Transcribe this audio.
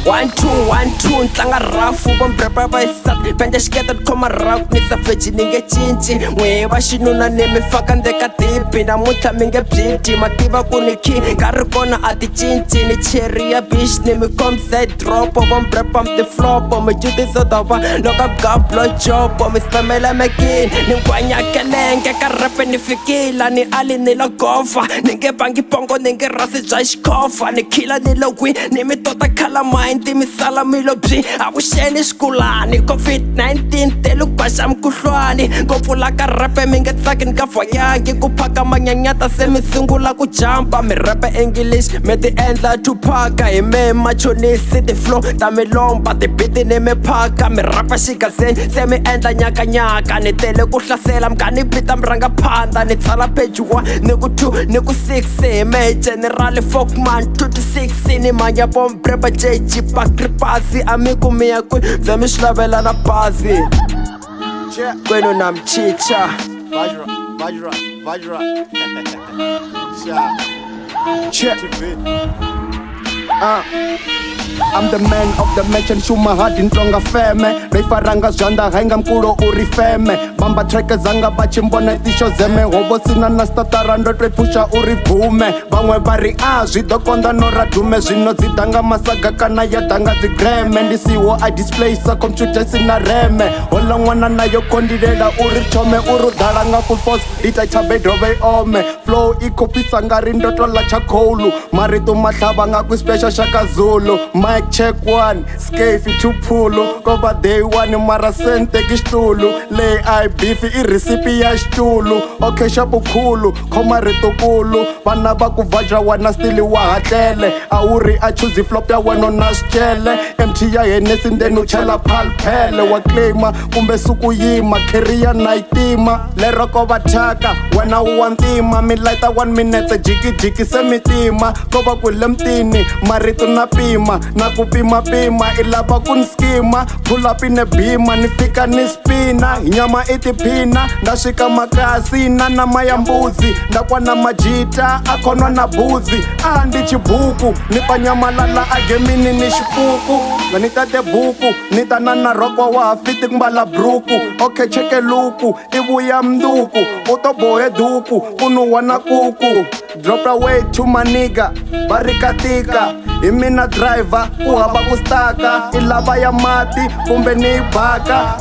One, two, ntlanga rafu Bombrapa by sat Penda xiketa khoma raku Nisa feji ninge cinci N'we va xinuna ni mi faka ndeka tipi Namuntlha mi nge byiti Mativa ku ni ki Nkarhi kona a ti cinci Ni cherry ya bitch Ni mi comside drop Bombrapa I'm the flop Mi jutiso dava Loko I'm got blow job Mi spamela mekin Ni ngwanya kelenge Ka rape ni fikila Ni ali ni lo gova Ni nge bangi pongo Ni nge rasi bya xikofa Ni kila ni lo win Ni mi tota khala mind mi sala mi lo byi avuxeni xikulani COVID-19 telu kwaxa mukhuhlwani ngopfu la ka rape mi nge tsaki ni nga fayangi ku phaka manyanyata se mi sungula ku jampa mi rape English mi ti endla Tupac hi me machonisi ti flow ta mi lomba ti biti ni mi phaka mi rapa xigazeni se mi endla nyakanyaka ni tele ku hlasela mi nga ni bita mi rhanga phanda ni tsala page 1 ni ku 2 ni ku 6 hi me General Folkman 2 to 6 ni manya Bombrapa JG Bakri pasi amikumi ya kwe Zami shlavela na pasi Kwenu na mchicha Vajra Check. I'm the man of the match and shuma hard in tonga feme Reifaranga zhanda hainga mkulo urifeme Bamba treke zanga bachimbone tisho zeme Hobo sina na statara ndotwe pusha urivume Bangwe bari zvido konda nora dume Zvino zidanga masaga kana ya danga zigreme Ndisiwo I display sa computer sina reme Hola mwana na yo kondirela urichome Urudala nga full force ita chabe drove ome Flow iko pizza ngari ndoto la chakolu Maritu matlaba nga kuspesha shaka zulu Mic check 1, skefi 2 phulu Koba day 1 mara sente kixtulu Lay I beef I recipe ya xitulu Okay shapu khulu, khoma rito kulu Vana va ku vajra wana stili wa hatlele Awuri a chuzi flop ya wena na xicele MT ya Hennessy ndeni u chela phalphele Wa claima kumbe suku yima Career na itima Lero ko va thyaka wena u wa ntima Mi lighta 1 minute jiki se mi tima Koba ku le mtini marito na pima Na ku pima ilava ku ni skima Pull up in a bima ni fika ni spina Nyama itiphina ndaswika makasi na nama ya mbuzi Ndakwa na majita akhonwa na buzi Ndi chibuku ni panyamalala agemini ni xipuku Ni tate buku ni tana na rokwa wa hafiti kumbala bruku Okay cheke luku ivuya mnduku Uto bohe duku kunuwa na kuku Drop away to my nigga barikatika Imina driver ku hava ku staka Ilava ya mati kumbe ni baka